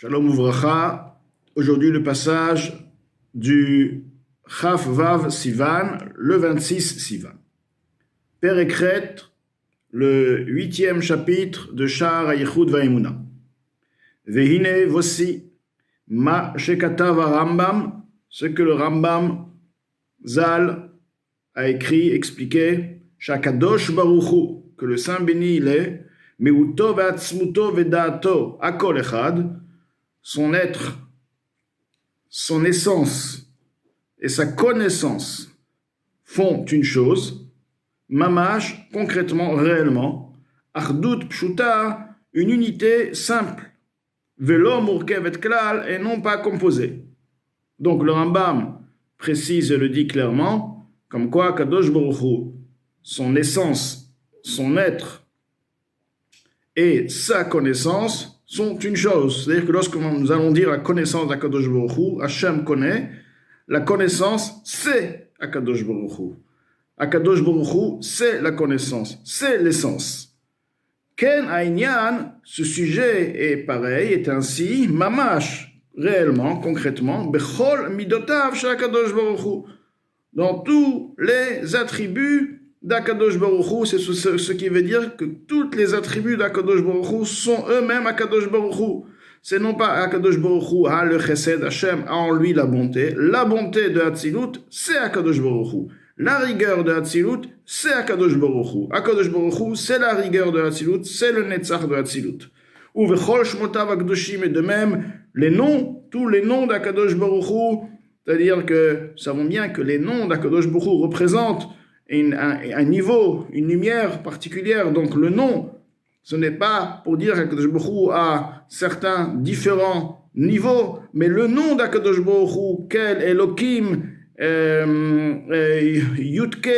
Shalom Uvracha. Aujourd'hui, le passage du Chaf Vav Sivan, le 26 Sivan. Perekret, le 8e chapitre de Sha'ar HaYichud VaEmuna. Vehine voici ma shekatav Rambam, ce que le Rambam Zal a écrit, expliqué, Shakadosh Baruchu, que le Saint béni il est, Meuto ve'atzmuto ve'da'ato akol echad, son être, son essence et sa connaissance font une chose, mamash, concrètement, réellement, ardut pshuta, une unité simple, velo murkevet klal, et non pas composée. Donc le Rambam précise et le dit clairement, comme quoi Kadosh Baruch Hu, son essence, son être et sa connaissance sont une chose. C'est-à-dire que lorsque nous allons dire la connaissance d'Akadosh Baruch Hu, Hachem connaît, la connaissance c'est Akadosh Baruch Hu. Akadosh Baruch Hu c'est la connaissance, c'est l'essence. Ken Aïnyan, ce sujet est pareil, est ainsi, mamash, réellement, concrètement, bechol midotav shel Akadosh Baruch Hu, dans tous les attributs d'Akadosh Baruch Hu, c'est ce qui veut dire que tous les attributs d'Akadosh Baruch Hu sont eux-mêmes Akadosh Baruch Hu. C'est non pas Akadosh Baruch Hu a le chesed, Hachem a en lui la bonté de Hatzilut, c'est Akadosh Baruch Hu. La rigueur de Hatzilut, c'est Akadosh Baruch Hu. Akadosh Baruch Hu, c'est la rigueur de Hatzilut, c'est le Netzach de Hatzilut. Ou vechol shmotav akdoshim, et de même, les noms, tous les noms d'Akadosh Baruch Hu, c'est-à-dire que nous savons bien que les noms d'Akadosh Baruch Hu représentent un niveau, une lumière particulière. Donc le nom, ce n'est pas pour dire qu'Akadosh Baruch Hu a certains différents niveaux, mais le nom d'Akadosh Baruch Hu, Kel, Elohim, Yudke,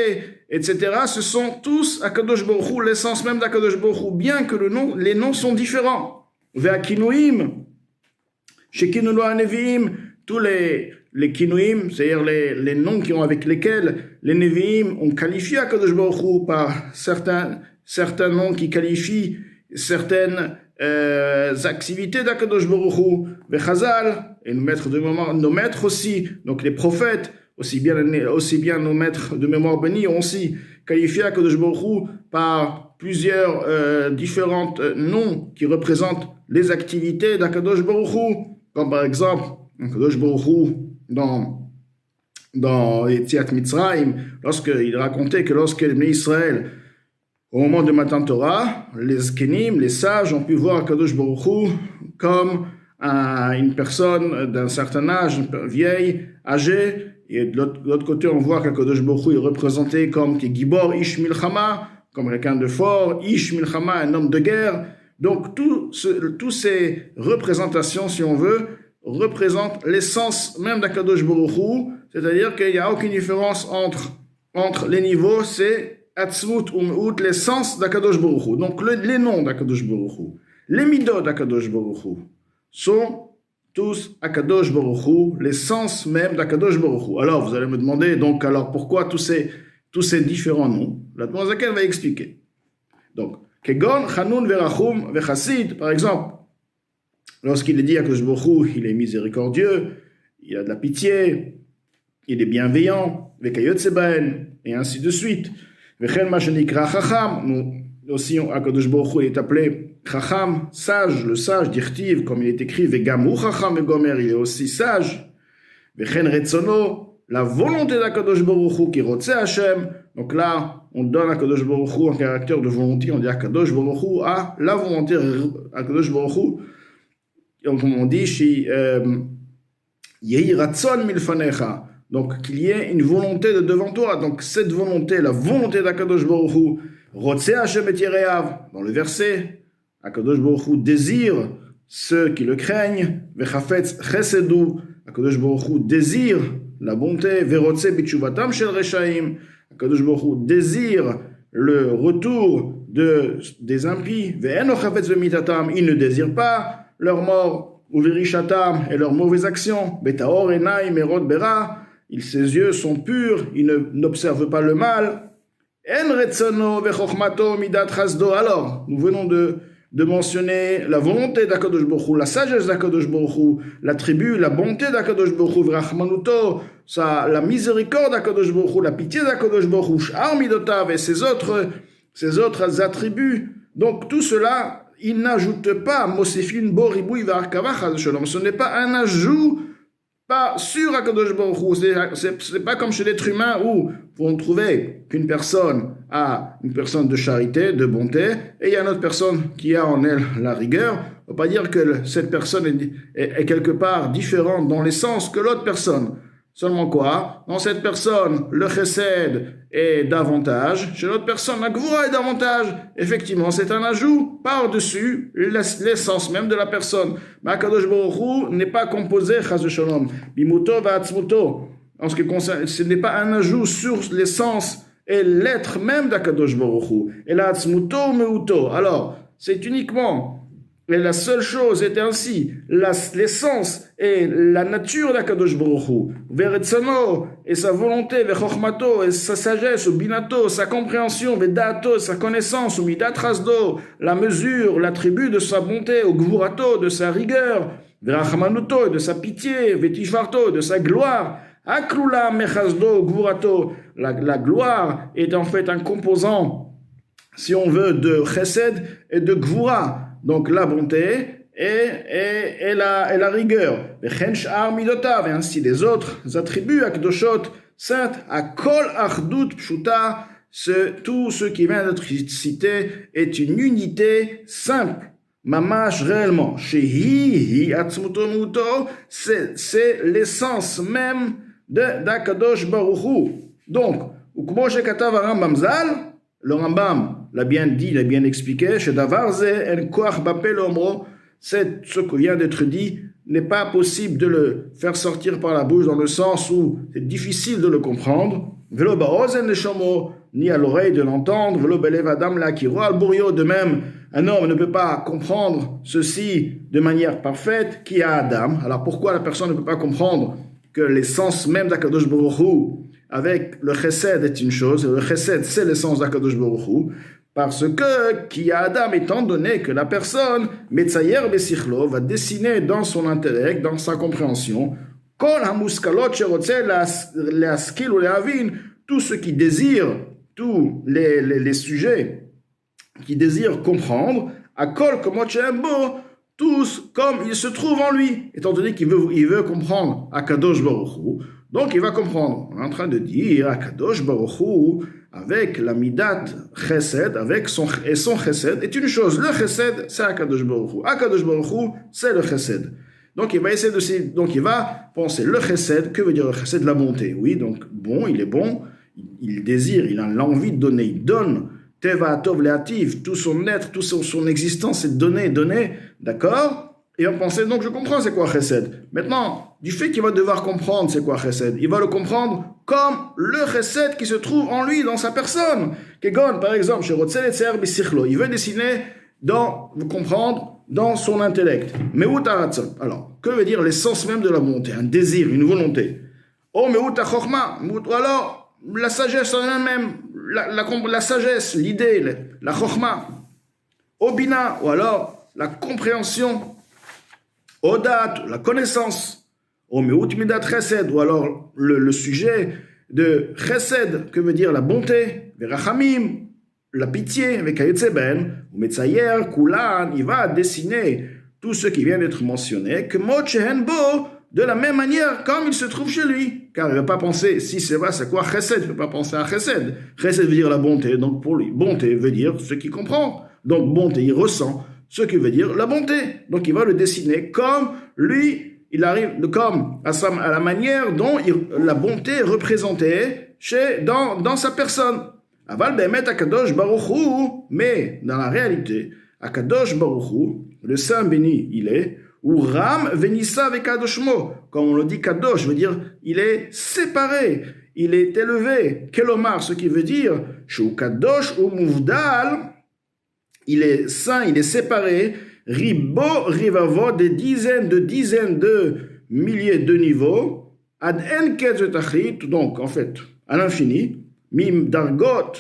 etc., ce sont tous Akadosh Baruch Hu, l'essence même d'Akadosh Baruch Hu, bien que les noms sont différents. Ve'akinuim, Shekinulu HaNeviim, tous les kinuim, c'est-à-dire les noms avec lesquels les Nevi'im ont qualifié Akadosh Baruch Hu par certains noms qui qualifient certaines activités d'Akadosh Baruch Hu, Vechazal, et nos maîtres aussi, donc les prophètes, aussi bien nos maîtres de mémoire bénis ont aussi qualifié Akadosh Baruch Hu par plusieurs différents noms qui représentent les activités d'Akadosh Baruch Hu, comme par exemple Akadosh Baruch Hu dans Yetziat Mitzrayim, lorsqu'il racontait que lorsque les Israël, au moment de Matan Torah, les Zkenim, les sages, ont pu voir Akadosh Baruch Hu comme une personne d'un certain âge, vieille, âgée, et de l'autre côté, on voit qu'Akadosh Baruch Hu est représenté comme Gibor Ish Milchama, comme quelqu'un de fort, Ish Milchama, un homme de guerre. Donc, toutes ces représentations, si on veut, représente l'essence même d'Akadosh Baruch Hu, c'est-à-dire qu'il n'y a aucune différence entre les niveaux, c'est Atzmut ou l'essence d'Akadosh Baruch Hu. Donc les noms d'Akadosh Baruch Hu, les midot d'Akadosh Baruch Hu sont tous Akadosh Baruch Hu, l'essence même d'Akadosh Baruch Hu. Alors vous allez me demander, donc alors pourquoi tous ces différents noms? La Tmozaken va expliquer. Donc, Kegon, Chanun, Verachum, Vechasid, par exemple, lorsqu'il est dit à Akadosh Baruch Hu, il est miséricordieux, il a de la pitié, il est bienveillant, et ainsi de suite. Nous aussi, Akadosh Baruch Hu est appelé Chacham, sage, le sage, dirtiv, comme il est écrit, Vegamu Chacham Vegomer, il est aussi sage. Vechen Retzono, la volonté d'Akadosh Baruch Hu, qui rotse Hashem. Donc là, on donne à Akadosh Baruch Hu un caractère de volonté, on dit Akadosh Baruch Hu a la volonté, Akadosh Baruch Hu, comme on dit, Yehi Ratzon Milfanecha, donc qu'il y ait une volonté de devant toi. Donc cette volonté, la volonté d'Akadosh Baruch Hu, Rotse Hashem et Yereav, dans le verset, Akadosh Baruch Hu désire ceux qui le craignent, Vechafetz Chesedu, Akadosh Baruch Hu désire la bonté, Verotse Bitshuvatam Shel Reshaim, Akadosh Baruch Hu désire le retour des impies, Ve'eno Chafetz Vemitatam, il ne désire pas leur mort, ou Verishatam, et leurs mauvaises actions, Betaor Enai Merod Bera, ses yeux sont purs, il n'observe pas le mal. En retzono vechokmato midat chasdo. Alors, nous venons de de mentionner la volonté d'Akadosh Baruch Hu, la sagesse d'Akadosh Baruch Hu, l'attribut, la bonté d'Akadosh Baruch Hu, Vrachmanuto, la miséricorde d'Akadosh Baruch Hu, la pitié d'Akadosh Baruch Hu, Sh'ar Midotav et ses autres attributs. Donc tout cela, il n'ajoute pas Mosefin Boribouy Varkava Chas Shalom. Ce n'est pas un ajout pas sur Akadosh Baruch Hu. C'est pas comme chez l'être humain où on trouver qu'une personne a une personne de charité, de bonté, et il y a une autre personne qui a en elle la rigueur. On ne peut pas dire que cette personne est quelque part différente dans l'essence que l'autre personne. Seulement quoi? Dans cette personne, le chesed est davantage. Chez l'autre personne, la gvoura est davantage. Effectivement, c'est un ajout par-dessus l'essence même de la personne. Mais Akadosh Baruch Hu n'est pas composé, chas v'shalom, bimuto v'atzmuto. En ce qui concerne, ce n'est pas un ajout sur l'essence et l'être même d'Akadosh Baruch Hu. Et la atzmuto meuto. Alors, c'est uniquement... Et la seule chose est ainsi, l'essence et la nature d'Akadosh Baruch Hu, Veretzano et sa volonté, Vechormato et sa sagesse, Binato, sa compréhension, Vedato, sa connaissance, Midat Rasdo, la mesure, l'attribut de sa bonté, au Gvurato, de sa rigueur, Verachamanuto, de sa pitié, Vetifvarto, de sa gloire, Aklula Mechazdo, Gvurato, la gloire est en fait un composant, si on veut, de Chesed et de Gvura. Donc la bonté et la rigueur. Et ainsi les autres attributs, Akdoshot, saintes, Akol Achdut Pshuta, tout ce qui vient d'être cité est une unité simple. Mamash réellement. Shehi Atzmuto Muto, c'est l'essence même d'Akadosh Baruch Hu. Donc, Ukmo Shekatav Rambam Zal, le Rambam l'a bien dit, l'a bien expliqué, chez Davarze, en koach bapel omro, c'est ce qui vient d'être dit, n'est pas possible de le faire sortir par la bouche dans le sens où c'est difficile de le comprendre. Velo baozen le chomo, ni à l'oreille de l'entendre, velo belev adam la kiro al burio, de même, un homme ne peut pas comprendre ceci de manière parfaite, qui a Adam. Alors pourquoi la personne ne peut pas comprendre que l'essence même d'Akadosh Baruch Hu, avec le chesed est une chose, le chesed c'est l'essence d'Akadosh Baruch Hu, parce que, qui a Adam, étant donné que la personne, Metzayer Besichlo, va dessiner dans son intellect, dans sa compréhension, Kol hamuskalot sherotze leaskil ou leavin, tout ce qui désire, tous les sujets qui désirent comprendre, à Kol komot sheembo, tous comme il se trouve en lui, étant donné qu'il veut comprendre Akadosh Baruch Hu. Donc il va comprendre. On est en train de dire Akadosh Baruch Hu, avec la midat chesed, avec son chesed, est une chose. Le chesed, c'est Akadosh Baruch Hu. Akadosh Baruch Hu, c'est le chesed. Donc il va essayer donc il va penser le chesed. Que veut dire le chesed? La bonté. Oui, donc bon, il est bon, il désire, il a l'envie de donner, il donne. Teva Tov Leativ, tout son être, toute son existence, c'est donner, d'accord? Et on pensait, donc je comprends c'est quoi Chesed. Maintenant, du fait qu'il va devoir comprendre c'est quoi Chesed, il va le comprendre comme le Chesed qui se trouve en lui, dans sa personne. Kegon, par exemple, chez Rotzel et Tser Bisichlo, il veut dessiner, comprendre dans son intellect. Meut Aratzon. Alors, que veut dire l'essence même de la bonté? Un désir, une volonté. Oh, Meut Achokma, ou alors la sagesse en elle-même, la sagesse, l'idée, la Chokhma. Obina, ou alors la compréhension. Odat, la connaissance, Omeut Midat Chesed, ou alors le sujet de Chesed, que veut dire la bonté, Verachamim, la pitié, Vekayetseben, ou Metzayer, Kulan, il va dessiner tout ce qui vient d'être mentionné, que Mochehen Bo, de la même manière comme il se trouve chez lui. Car il ne va pas penser, si c'est vrai, c'est quoi Chesed, il ne va pas penser à Chesed. Chesed veut dire la bonté, donc pour lui, bonté veut dire ce qu'il comprend. Donc bonté, il ressent ce qui veut dire la bonté. Donc il va le dessiner comme lui, il arrive, comme à la manière dont la bonté est représentée dans sa personne. Aval be'emet Akadosh Baruch Hu, mais dans la réalité, Akadosh Baruch Hu, le Saint béni, il est, ou Ram Venissa avec Kadoshmo, comme on le dit Kadosh, veut dire il est séparé, il est élevé. Kelomar, ce qui veut dire, Shu Kadosh ou Muvdal, il est saint, il est séparé, Ribo, Rivavo, des dizaines de milliers de niveaux, Ad en Ketzetachrit, donc en fait, à l'infini, Midargot,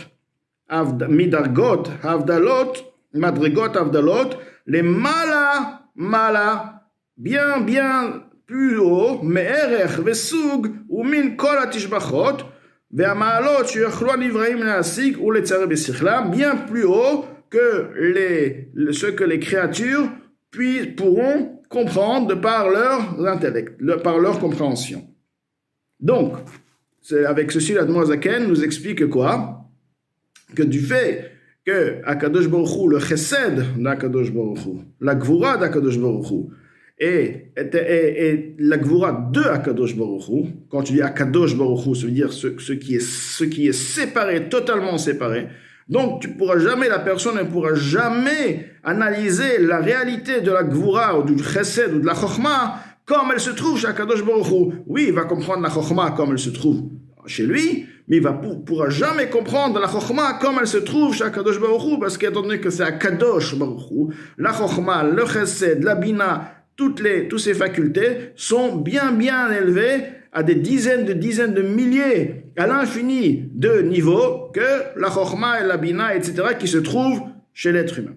Avdalot, Madrigot, Avdalot, les mala, bien plus haut, me'erech ve'sug u'min kol ha'tishbachot, ve'ama'alot sheyochlu ha'nivraim le'asig u'letzareh b'sichlam, bien plus haut que ce que les créatures pourront comprendre de par leur intellect, par leur compréhension. Donc, avec ceci, l'Admor Zaken nous explique quoi? Que du fait que Akadosh Baruch Hu, le chesed d'Akadosh Baruch Hu, la gvura d'Akadosh Baruch Hu, et la gvura de Akadosh Baruch Hu, quand tu dis Akadosh Baruch Hu, ça veut dire ce qui est séparé, totalement séparé. Donc, la personne ne pourra jamais analyser la réalité de la gvura ou du chesed ou de la chokhmah comme elle se trouve chez Akadosh Baruch Hu. Oui, il va comprendre la chokhmah comme elle se trouve chez lui, mais il ne pourra jamais comprendre la chokhmah comme elle se trouve chez Akadosh Baruch Hu, parce qu'étant donné que c'est Akadosh Baruch Hu, la chokhmah, le chesed, la bina, toutes ces facultés sont bien élevées à des dizaines de milliers, à l'infini de niveaux que la chokhmah et la bina, etc., qui se trouvent chez l'être humain.